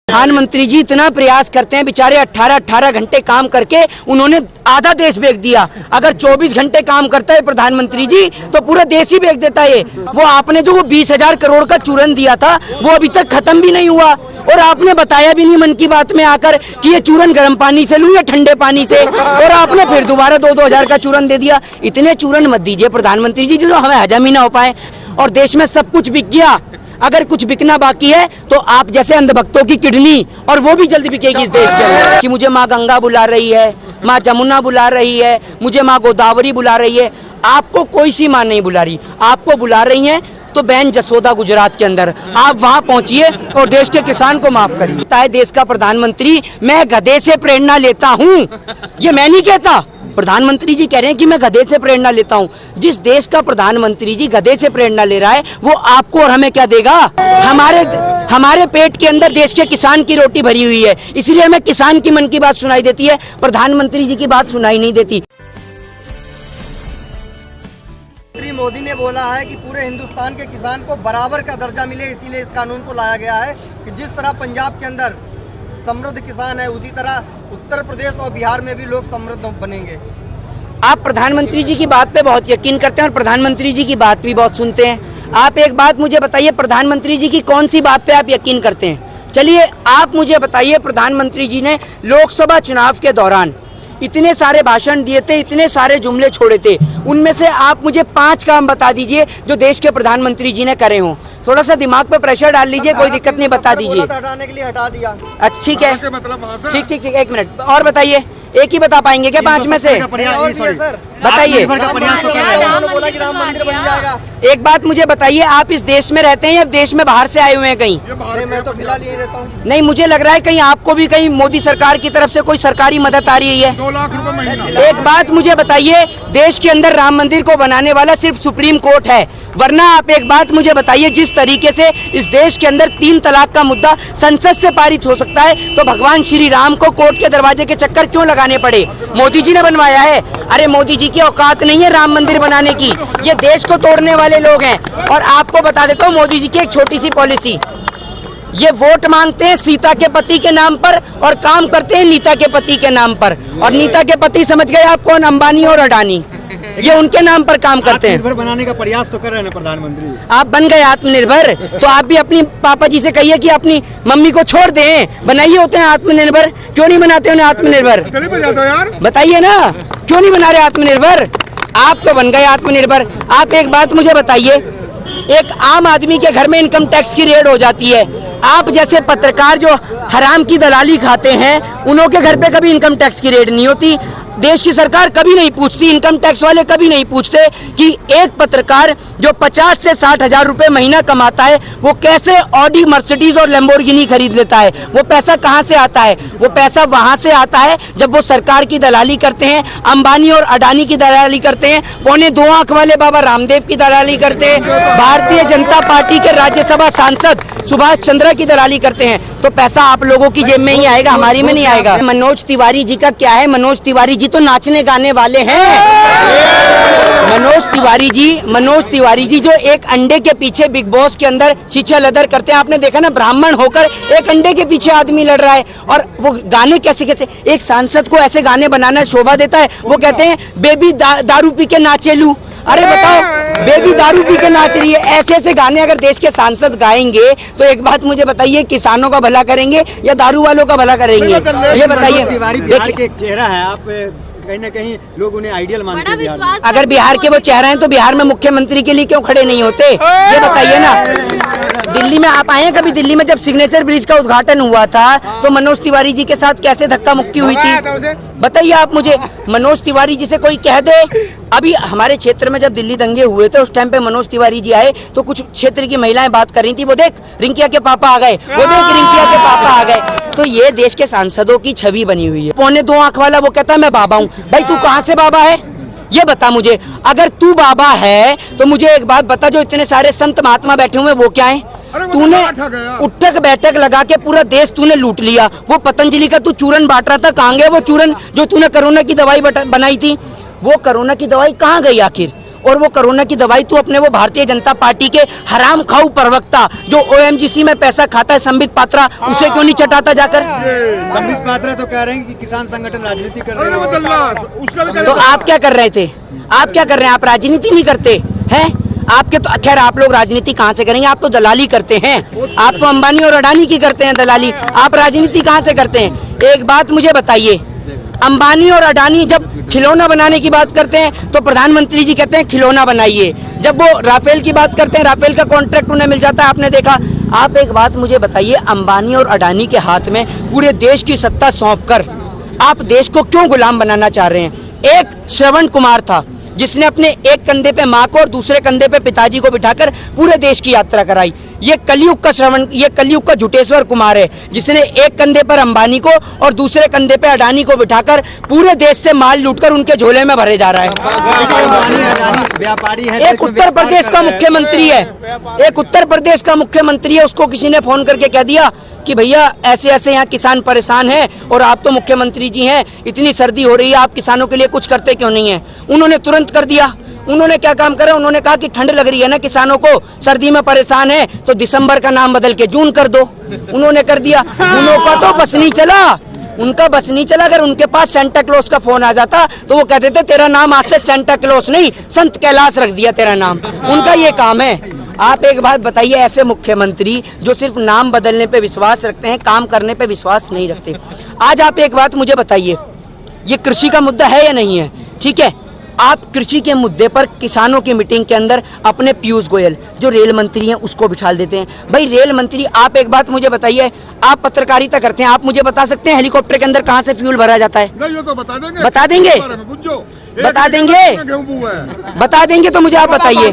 प्रधानमंत्री जी इतना प्रयास करते हैं, बेचारे 18 घंटे काम करके उन्होंने आधा देश बेच दिया। अगर 24 घंटे काम करता है प्रधानमंत्री जी तो पूरा देश ही बेच देता है। वो आपने जो 20,000 करोड़ का चूरन दिया था वो अभी तक खत्म भी नहीं हुआ, और आपने बताया भी नहीं मन की बात में आकर कि ये चूरन गर्म पानी से लूं या ठंडे पानी से, और आपने फिर दोबारा 2,000 का चूरन दे दिया। इतने चूरन मत दीजिए प्रधानमंत्री जी जो हमें हजम ही ना हो पाए। और देश में सब कुछ बिक गया, अगर कुछ बिकना बाकी है तो आप जैसे अंधभक्तों की किडनी, और वो भी जल्दी बिकेगी इस देश के अंदर। कि मुझे माँ गंगा बुला रही है, माँ जमुना बुला रही है, मुझे माँ गोदावरी बुला रही है। आपको कोई सी माँ नहीं बुला रही, आपको बुला रही है तो बहन जसोदा गुजरात के अंदर, आप वहाँ पहुँचिए और देश के किसान को माफ करिए। देश का प्रधानमंत्री मैं गधे से प्रेरणा लेता हूँ, ये मैं नहीं कहता, प्रधानमंत्री जी कह रहे हैं कि मैं गधे से प्रेरणा लेता हूँ। जिस देश का प्रधानमंत्री जी गधे से प्रेरणा ले रहा है वो आपको और हमें क्या देगा? हमारे पेट के अंदर देश के किसान की रोटी भरी हुई है, इसलिए हमें किसान की मन की बात सुनाई देती है, प्रधानमंत्री जी की बात सुनाई नहीं देती। श्री मोदी ने बोला है कि पूरे हिंदुस्तान के किसान को बराबर का दर्जा मिले, इसीलिए इस कानून को लाया गया है कि जिस तरह पंजाब के अंदर समृद्ध किसान है उसी तरह उत्तर प्रदेश और बिहार में भी लोग समृद्ध बनेंगे। आप प्रधानमंत्री जी की बात पे बहुत यकीन करते हैं और प्रधानमंत्री जी की बात भी बहुत सुनते हैं। आप एक बात मुझे बताइए, प्रधानमंत्री जी की कौन सी बात पे आप यकीन करते हैं? चलिए आप मुझे बताइए, प्रधानमंत्री जी ने लोकसभा चुनाव के दौरान इतने सारे भाषण दिए थे, इतने सारे जुमले छोड़े थे, उनमें से आप मुझे 5 काम बता दीजिए जो देश के प्रधानमंत्री जी ने करे हों। थोड़ा सा दिमाग पे प्रेशर डाल लीजिए, कोई दिक्कत नहीं, बता दीजिए। हटाने के लिए हटा दिया। अच्छा ठीक है, ठीक, एक मिनट और बताइए, एक ही बता पाएंगे क्या 5 में से? बताइए। राम मंदिर बन जाएगा। एक बात मुझे बताइए, आप इस देश में रहते हैं या देश में बाहर से आए हुए हैं कहीं? मैं तो फिलहाल यही रहता हूँ। नहीं, मुझे लग रहा है कहीं आपको भी कहीं मोदी सरकार की तरफ से कोई सरकारी मदद आ रही है। 2 लाख रुपए महीना। एक बात मुझे बताइए, देश के अंदर राम मंदिर को बनाने वाला सिर्फ सुप्रीम कोर्ट है, वरना आप एक बात मुझे बताइए, जिस तरीके से इस देश के अंदर 3 तलाक का मुद्दा संसद से पारित हो सकता है तो भगवान श्री राम को कोर्ट के दरवाजे के चक्कर क्यों लगाने पड़े? मोदी जी ने बनवाया है। अरे मोदी जी की औकात नहीं है राम मंदिर बनाने की, ये देश को तोड़ने वाले लोग हैं। और आपको बता देता हूँ मोदी जी की एक छोटी सी पॉलिसी, ये वोट मांगते हैं सीता के पति के नाम पर और काम करते हैं नीता के पति के नाम पर। और नीता के पति समझ गए आप कौन? अंबानी और अडानी, ये उनके नाम पर काम करते हैं। आत्मनिर्भर बनाने का प्रयास तो कर रहे हैं प्रधानमंत्री। आप बन गए आत्मनिर्भर, तो आप भी अपनी पापा जी से कहिए कि अपनी मम्मी को छोड़ दें, बनाइए होते हैं आत्मनिर्भर। क्यों नहीं बनाते उन्हें आत्मनिर्भर? बताइए ना, क्यों नहीं बना रहे आत्मनिर्भर? आप तो बन गए आत्मनिर्भर। आप एक बात मुझे बताइए, एक आम आदमी के घर में इनकम टैक्स की रेड हो जाती है, आप जैसे पत्रकार जो हराम की दलाली खाते हैं उन्हों के घर पे कभी इनकम टैक्स की रेड नहीं होती। देश की सरकार कभी नहीं पूछती, इनकम टैक्स वाले कभी नहीं पूछते कि एक पत्रकार जो 50 से 60 हजार रुपए महीना कमाता है वो कैसे ऑडी, मर्सिडीज और लैम्बोर्गिनी खरीद लेता है। वो पैसा कहाँ से आता है? वो पैसा वहां से आता है जब वो सरकार की दलाली करते हैं, अंबानी और अडानी की दलाली करते हैं, 2.25 आंख वाले बाबा रामदेव की दलाली करते हैं, भारतीय जनता पार्टी के राज्यसभा सांसद सुभाष चंद्र की दलाली करते हैं। तो पैसा आप लोगों की जेब में ही आएगा, हमारी में नहीं आएगा। मनोज तिवारी जी का क्या है? मनोज तिवारी जी तो नाचने गाने वाले हैं। मनोज तिवारी जी जो एक अंडे के पीछे बिग बॉस के अंदर छीछा लदर करते हैं। आपने देखा ना, ब्राह्मण होकर एक अंडे के पीछे आदमी लड़ रहा है, और वो गाने कैसे कैसे, एक सांसद को ऐसे गाने बनाना शोभा देता है। वो कहते हैं बेबी दारू पी के नाचे लू। अरे बताओ, बेबी दारू पी के नाच रही है। ऐसे ऐसे गाने अगर देश के सांसद गाएंगे तो एक बात मुझे बताइए, किसानों का भला करेंगे या दारू वालों का भला करेंगे? ये बताइए। तिवारी बिहार के एक चेहरा है, आप कहीं ना कहीं लोग उन्हें आइडियल मानते हैं। अगर बिहार के वो चेहरा हैं तो बिहार में मुख्यमंत्री के लिए क्यों खड़े नहीं होते? ये बताइए ना। दिल्ली में आप आए हैं कभी? दिल्ली में जब सिग्नेचर ब्रिज का उद्घाटन हुआ था तो मनोज तिवारी जी के साथ कैसे धक्का मुक्की हुई थी? बताइए आप मुझे। मनोज तिवारी जी से कोई कह दे, अभी हमारे क्षेत्र में जब दिल्ली दंगे हुए थे उस टाइम पे मनोज तिवारी जी आए तो कुछ क्षेत्र की महिलाएं बात कर रही थी, वो देख रिंकिया के पापा आ गए, वो देख रिंकिया के पापा आ गए। तो ये देश के सांसदों की छवि बनी हुई है। 2.25 आंख वाला वो कहता है मैं बाबा हूँ। भाई तू कहाँ से बाबा है? ये बता मुझे। अगर तू बाबा है तो मुझे एक बात बता, जो इतने सारे संत महात्मा बैठे हुए वो क्या है? तूने उठक बैठक लगा के पूरा देश तूने लूट लिया। वो पतंजलि का तू चूरन बांट रहा था, कहाँ गया वो चूरन जो तूने कोरोना की दवाई बनाई थी? वो कोरोना की दवाई कहाँ गई आखिर? और वो कोरोना की दवाई तू अपने वो भारतीय जनता पार्टी के हराम खाऊ प्रवक्ता जो OMGC में पैसा खाता है संबित पात्रा, उसे क्यों नहीं चटाता जाकर? संबित पात्रा तो कह रहे हैं कि किसान संगठन राजनीति कर रहे हैं। तो आप क्या कर रहे थे? आप क्या कर रहे हैं? आप राजनीति नहीं करते हैं? आपके तो खैर आप लोग राजनीति कहाँ से करेंगे? आप तो दलाली करते हैं। आप तो अंबानी और अडानी की करते हैं दलाली, आप राजनीति कहाँ से करते हैं? एक बात मुझे बताइए, अंबानी और अडानी जब खिलौना बनाने की बात करते हैं तो प्रधानमंत्री जी कहते हैं खिलौना बनाइए। जब वो राफेल की बात करते हैं, राफेल का कॉन्ट्रैक्ट उन्हें मिल जाता है, आपने देखा। आप एक बात मुझे बताइए, अंबानी और अडानी के हाथ में पूरे देश की सत्ता सौंपकर आप देश को क्यों गुलाम बनाना चाह रहे हैं? एक श्रवण कुमार था जिसने अपने एक कंधे पे माँ को और दूसरे कंधे पे पिताजी को बिठाकर पूरे देश की यात्रा कराई। ये कलयुग का झुटेश्वर कुमार है जिसने एक कंधे पर अंबानी को और दूसरे कंधे पे अडानी को बिठाकर पूरे देश से माल लूटकर उनके झोले में भरे जा रहा है। व्यापारी है, एक उत्तर प्रदेश का मुख्यमंत्री है, एक उत्तर प्रदेश का मुख्यमंत्री है, उसको किसी ने फोन करके कह दिया कि भैया ऐसे ऐसे यहाँ किसान परेशान हैं और आप तो मुख्यमंत्री जी हैं, इतनी सर्दी हो रही है, आप किसानों के लिए कुछ करते क्यों नहीं है? उन्होंने तुरंत कर दिया। उन्होंने क्या काम करा? उन्होंने कहा कि ठंड लग रही है ना किसानों को, सर्दी में परेशान है, तो दिसंबर का नाम बदल के जून कर दो। उन्होंने कर दिया। उनका तो बस नहीं चला, उनका बस नहीं चला। अगर उनके पास सेंटा क्लॉज का फोन आ जाता तो वो कहते थे तेरा नाम आज से सेंटा क्लॉज नहीं संत कैलाश रख दिया तेरा नाम। उनका ये काम है। आप एक बात बताइए, ऐसे मुख्यमंत्री जो सिर्फ नाम बदलने पे विश्वास रखते हैं, काम करने पे विश्वास नहीं रखते। आज आप एक बात मुझे बताइए, ये कृषि का मुद्दा है या नहीं है? ठीक है, आप कृषि के मुद्दे पर किसानों की मीटिंग के अंदर अपने पीयूष गोयल जो रेल मंत्री हैं उसको बिठा देते हैं। भाई रेल मंत्री, आप एक बात मुझे बताइए, आप पत्रकारिता करते हैं, आप मुझे बता सकते हैं हेलीकॉप्टर के अंदर कहाँ से फ्यूल भरा जाता है? नहीं, ये तो बता देंगे। बता देंगे? बता देंगे? बता देंगे तो मुझे आप बताइए।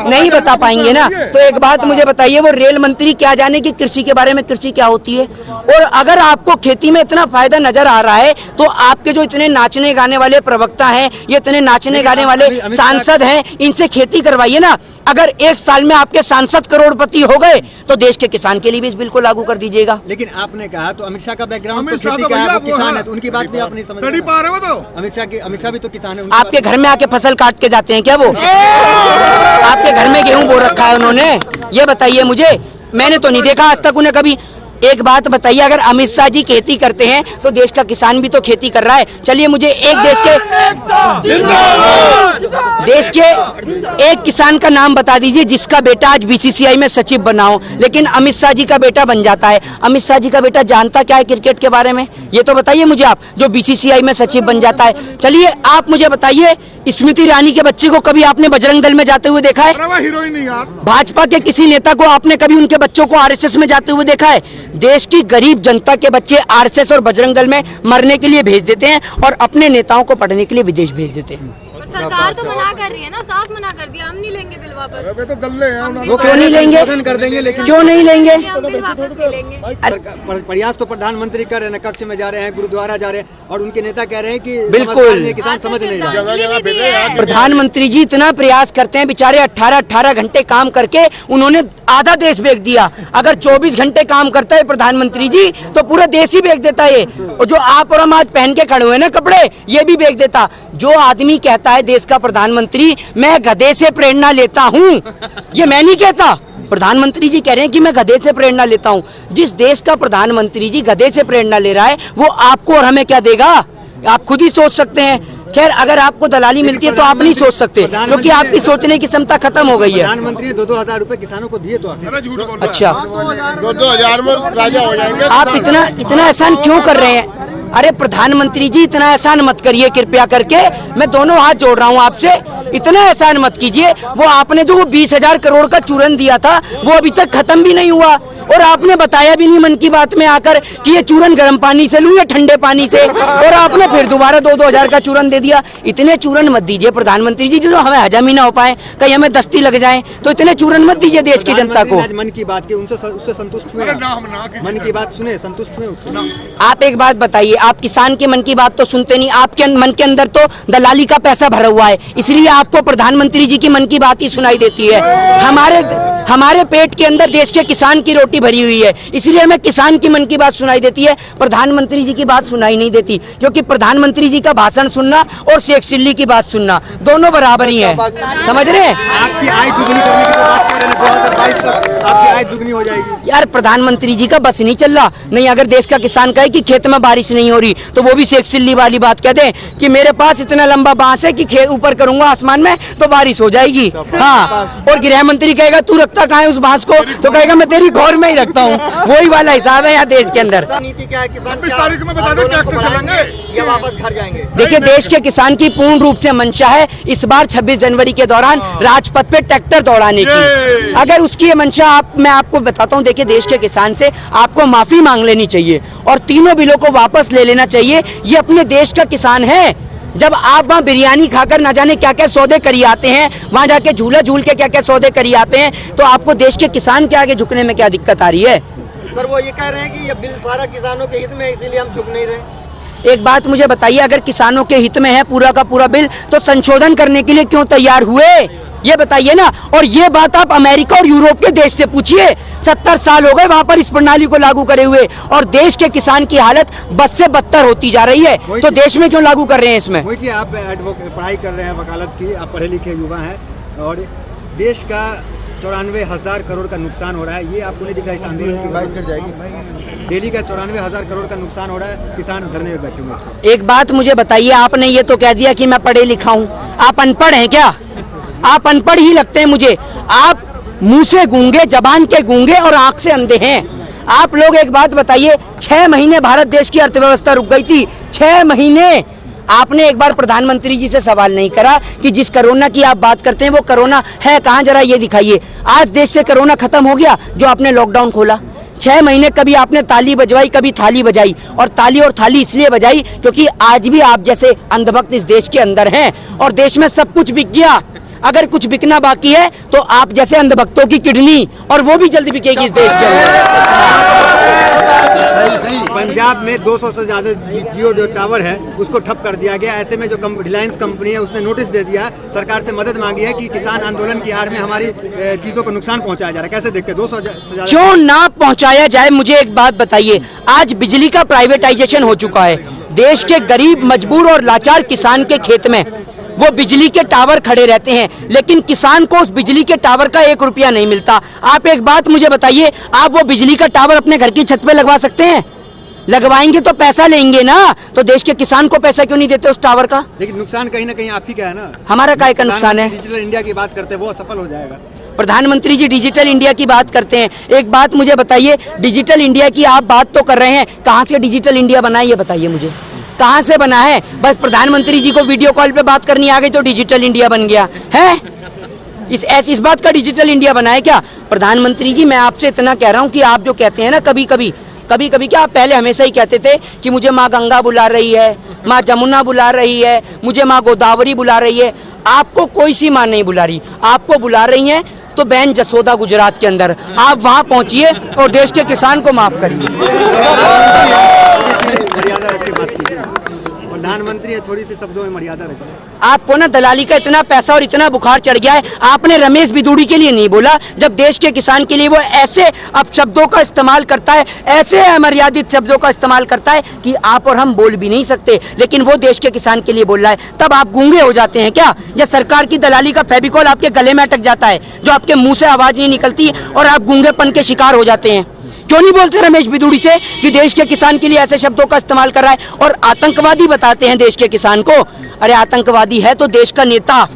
नहीं बता पाएंगे ना, तो एक बात मुझे बताइए, वो रेल मंत्री क्या जाने कि कृषि के बारे में, कृषि क्या होती है? और अगर आपको खेती में इतना फायदा नजर आ रहा है तो आपके जो इतने नाचने गाने वाले प्रवक्ता हैं, ये इतने नाचने गाने वाले सांसद हैं, इनसे खेती करवाइए ना। अगर एक साल में आपके सांसद करोड़पति हो गए तो देश के किसान के लिए भी इस बिल को लागू कर दीजिएगा। लेकिन आपने कहा तो अमित शाह का बैकग्राउंड तो खेती का है, वो किसान है, तो उनकी बात भी आप नहीं समझ पा रहे हो। तो अमित शाह भी तो किसान है। आपके घर में आके फसल काट के जाते हैं क्या वो? आपके घर में गेहूं बो रखा है उन्होंने? ये बताइए मुझे, मैंने तो नहीं देखा आज तक उन्हें कभी। एक बात बताइए, अगर अमित शाह जी खेती करते हैं तो देश का किसान भी तो खेती कर रहा है। चलिए मुझे एक देश के एक किसान का नाम बता दीजिए जिसका बेटा आज BCCI में सचिव बना हो, लेकिन अमित शाह जी का बेटा बन जाता है। अमित शाह जी का बेटा जानता क्या है क्रिकेट के बारे में? ये तो बताइए मुझे आप, जो BCCI में सचिव बन जाता है। चलिए आप मुझे बताइए, स्मृति ईरानी के बच्चे को कभी आपने बजरंग दल में जाते हुए देखा है? हीरोइन यार। भाजपा के किसी नेता को आपने कभी उनके बच्चों को RSS में जाते हुए देखा है? देश की गरीब जनता के बच्चे RSS और बजरंग दल में मरने के लिए भेज देते हैं और अपने नेताओं को पढ़ने के लिए विदेश भेज देते हैं। सरकार तो मना कर रही है ना, साफ मना कर दिया, हम नहीं लेंगे बिल वापस। अबे तो गल्ले हैं, वो क्यों नहीं लेंगे? कर देंगे, लेकिन क्यों नहीं लेंगे? हम बिल वापस नहीं लेंगे। प्रयास तो प्रधानमंत्री कर रहे हैं, कक्ष में जा रहे हैं, गुरुद्वारा जा रहे हैं, और उनके नेता कह रहे हैं कि बिल्कुल किसान समझ नहीं रहा। प्रधानमंत्री जी इतना प्रयास करते हैं, बेचारे 18 घंटे काम करके उन्होंने आधा देश बेच दिया। अगर 24 घंटे काम करता है प्रधानमंत्री जी तो पूरा देश ही बेच देता है। और जो आप और हम आज पहन के खड़े हुए ना कपड़े, ये भी बेच देता। जो आदमी कहता है देश का प्रधानमंत्री मैं गधे से प्रेरणा लेता हूँ, ये मैं नहीं कहता, प्रधानमंत्री जी कह रहे हैं कि मैं गधे से प्रेरणा लेता हूँ। जिस देश का प्रधानमंत्री जी गधे से प्रेरणा ले रहा है वो आपको और हमें क्या देगा? आप खुद ही सोच सकते हैं। खैर, अगर आपको दलाली मिलती है तो आप नहीं सोच सकते, क्योंकि आपकी सोचने की क्षमता खत्म हो गई है। प्रधानमंत्री ने 2-2 हजार रुपए किसानों को दिए तो अच्छा, 2-2 हजार में राजा हो जाएंगे। आप इतना एहसान क्यों कर रहे हैं? अरे प्रधानमंत्री जी इतना एहसान मत करिए कृपया करके, मैं दोनों हाथ जोड़ रहा हूँ आपसे, इतना एहसान मत कीजिए। वो आपने जो 20,000 करोड़ का चूरन दिया था वो अभी तक खत्म भी नहीं हुआ, और आपने बताया भी नहीं मन की बात में आकर कि ये चूरन गर्म पानी से लूं या ठंडे पानी से, और आपने फिर दोबारा 2-2 हजार का चूरन दे दिया। इतने चूरन मत दीजिए प्रधानमंत्री जी, जो हमें हजम ही ना हो पाए, कहीं हमें दस्ती लग जाए, तो इतने चूरन मत दीजिए देश की जनता को। मन की बात की उससे संतुष्ट हुए? मन की बात सुने, संतुष्ट हुए उससे? आप एक बात बताइए, आप किसान के मन की बात तो सुनते नहीं, आपके मन के अंदर तो दलाली का पैसा भरा हुआ है, इसलिए आप आपको प्रधानमंत्री जी की मन की बात ही सुनाई देती है। हमारे पेट के अंदर देश के किसान की रोटी भरी हुई है, इसलिए हमें किसान की मन की बात सुनाई देती है, प्रधानमंत्री जी की बात सुनाई नहीं देती। क्योंकि प्रधानमंत्री जी का भाषण सुनना और शेख चिल्ली की बात सुनना दोनों बराबर ही है, समझ रहे हैं? आपकी आय दुगनी करने की तो बात कर रहे हैं, 2022 तक आपकी आय दुगनी हो जाएगी। यार प्रधानमंत्री जी का बस नहीं चल रहा। नहीं, अगर देश का किसान कहे कि खेत में बारिश नहीं हो रही तो वो भी शेख चिल्ली वाली बात कह दे कि मेरे पास इतना लंबा बांस है कि खेत ऊपर करूंगा आसमान में तो बारिश हो जाएगी। हाँ, और गृह मंत्री कहेगा तू रखता कहाँ है उस बांस को, तो कहेगा मैं तेरी घौर में ही रखता हूँ। वही वाला हिसाब है यहाँ देश के अंदर। नीति क्या है? किसान 26 तारीख में बता दें ट्रैक्टर चलेंगे या वापस घर जाएंगे? देखिए, देश के किसान की पूर्ण रूप से मंशा है इस बार 26 जनवरी के दौरान राजपथ पे ट्रैक्टर दौड़ाने की। अगर उसकी ये मंशा मैं आपको बताता हूँ, देखिए देश के किसान से आपको माफी मांग लेनी चाहिए और तीनों बिलों को वापस ले लेना चाहिए। ये अपने देश का किसान है। जब आप वहाँ बिरयानी खाकर ना जाने क्या क्या सौदे करी आते हैं, वहाँ जाके झूला झूल के क्या क्या सौदे करी आते हैं, तो आपको देश के किसान के आगे झुकने में क्या दिक्कत आ रही है? सर वो ये कह रहे हैं कि ये बिल सारा किसानों के हित में है, इसीलिए हम झुक नहीं रहे। एक बात मुझे बताइए, अगर किसानों के हित में है पूरा का पूरा बिल तो संशोधन करने के लिए क्यों तैयार हुए, ये बताइए ना। और ये बात आप अमेरिका और यूरोप के देश से पूछिए, 70 साल हो गए वहां पर इस प्रणाली को लागू करे हुए और देश के किसान की हालत बद से बदतर होती जा रही है। तो देश में क्यों लागू कर रहे हैं इसमें? वही आप पढ़ाई कर रहे हैं वकालत की, आप पढ़े लिखे युवा हैं और देश का 94,000 करोड़ का नुकसान हो रहा है। ये आपको नहीं दिख रहा है इस आंदोलन की बात कर जाएगी। डेली का 94,000 करोड़ का नुकसान हो रहा है, किसान धरने में बैठे हुए हैं। एक बात मुझे बताइए, आपने ये तो कह दिया कि मैं पढ़े लिखा हूँ, आप अनपढ़ हैं क्या? आप अनपढ़ ही लगते हैं मुझे। आप मुंह से गूंगे, जबान के गूंगे और आंख से अंधे हैं। आप लोग एक बात बताइए, 6 महीने भारत देश की अर्थव्यवस्था रुक गई थी, 6 महीने। आपने एक बार प्रधानमंत्री जी से सवाल नहीं करा कि जिस कोरोना की आप बात करते हैं वो कोरोना है कहाँ, जरा ये दिखाइए। आज देश से कोरोना खत्म हो गया जो आपने लॉकडाउन खोला। 6 महीने कभी आपने ताली बजवाई, कभी थाली बजाई, और ताली और थाली इसलिए बजाई क्योंकि आज भी आप जैसे अंधभक्त इस देश के अंदर हैं और देश में सब कुछ बिक गया। अगर कुछ बिकना बाकी है तो आप जैसे अंधभक्तों की किडनी, और वो भी जल्दी बिकेगी इस देश के अंदर। पंजाब में 200 से ज्यादा जियो जो टावर है उसको ठप कर दिया गया। ऐसे में जो रिलायंस कंपनी है उसने नोटिस दे दिया, सरकार से मदद मांगी है कि किसान आंदोलन की आड़ में हमारी चीजों को नुकसान पहुंचाया जा रहा है। कैसे देखते हैं? 200 से ज्यादा क्यों ना पहुंचाया जाए? मुझे एक बात बताइए, आज बिजली का प्राइवेटाइजेशन हो चुका है। देश के गरीब, मजबूर और लाचार किसान के खेत में वो बिजली के टावर खड़े रहते हैं, लेकिन किसान को उस बिजली के टावर का 1 रुपया नहीं मिलता। आप एक बात मुझे बताइए, आप वो बिजली का टावर अपने घर की छत पे लगवा सकते हैं? लगवाएंगे तो पैसा लेंगे ना, तो देश के किसान को पैसा क्यों नहीं देते उस टावर का? लेकिन नुकसान कहीं ना कहीं आप ही का है ना। हमारा काय का नुकसान है? डिजिटल इंडिया की बात करते हैं, वो सफल हो जाएगा। प्रधानमंत्री जी डिजिटल इंडिया की बात करते हैं। एक बात मुझे बताइए, डिजिटल इंडिया की आप बात तो कर रहे हैं, कहाँ से डिजिटल इंडिया बना है ये बताइए मुझे, कहाँ से बना है? बस प्रधानमंत्री जी को वीडियो कॉल पे बात करनी आ गई तो डिजिटल इंडिया बन गया है? इस बात का डिजिटल इंडिया बना है क्या? प्रधानमंत्री जी मैं आपसे इतना कह रहा हूँ कि आप जो कहते हैं ना कभी कभी क्या, आप पहले हमेशा ही कहते थे कि मुझे माँ गंगा बुला रही है, माँ जमुना बुला रही है, मुझे माँ गोदावरी बुला रही है। आपको कोई सी माँ नहीं बुला रही, आपको बुला रही है तो बहन जसोदा गुजरात के अंदर। आप वहाँ पहुँचिए और देश के किसान को माफ करिए। मर्यादा रख के बात कीजिए। प्रधानमंत्री है, थोड़ी सी शब्दों में मर्यादा रखिए। आपको ना दलाली का इतना पैसा और इतना बुखार चढ़ गया है। आपने रमेश बिदूड़ी के लिए नहीं बोला, जब देश के किसान के लिए वो ऐसे अब शब्दों का इस्तेमाल करता है, ऐसे अमर्यादित शब्दों का इस्तेमाल करता है कि आप और हम बोल भी नहीं सकते, लेकिन वो देश के किसान के लिए बोल रहा है। तब आप गूंगे हो जाते हैं क्या? या सरकार की दलाली का फेविकॉल आपके गले में अटक जाता है, जो आपके मुंह से आवाज नहीं निकलती और आप गूंगेपन के शिकार हो जाते हैं? क्यों नहीं बोलते रमेश बिदूड़ी से कि देश के किसान के लिए ऐसे शब्दों का इस्तेमाल कर रहा है और आतंकवादी बताते हैं देश के किसान को? अरे आतंकवादी है तो देश का नेता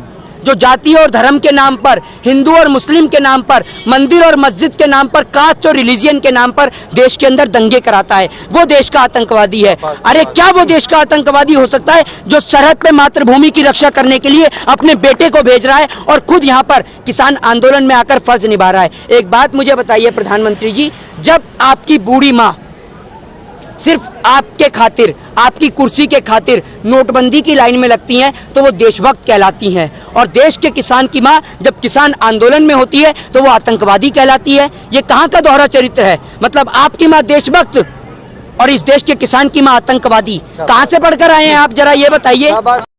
जो जाति और धर्म के नाम पर, हिंदू और मुस्लिम के नाम पर, मंदिर और मस्जिद के नाम पर, कास्ट और रिलीजियन के नाम पर देश के अंदर दंगे कराता है, वो देश का आतंकवादी है। अरे क्या वो देश का आतंकवादी हो सकता है जो सरहद पे मातृभूमि की रक्षा करने के लिए अपने बेटे को भेज रहा है और खुद यहाँ पर किसान आंदोलन में आकर फर्ज निभा रहा है? एक बात मुझे बताइए प्रधानमंत्री जी, जब आपकी बूढ़ी माँ सिर्फ आपके खातिर, आपकी कुर्सी के खातिर नोटबंदी की लाइन में लगती हैं तो वो देशभक्त कहलाती हैं, और देश के किसान की माँ जब किसान आंदोलन में होती है तो वो आतंकवादी कहलाती है। ये कहाँ का दोहरा चरित्र है? मतलब आपकी माँ देशभक्त और इस देश के किसान की माँ आतंकवादी। कहाँ से पढ़कर आए हैं आप, जरा ये बताइए।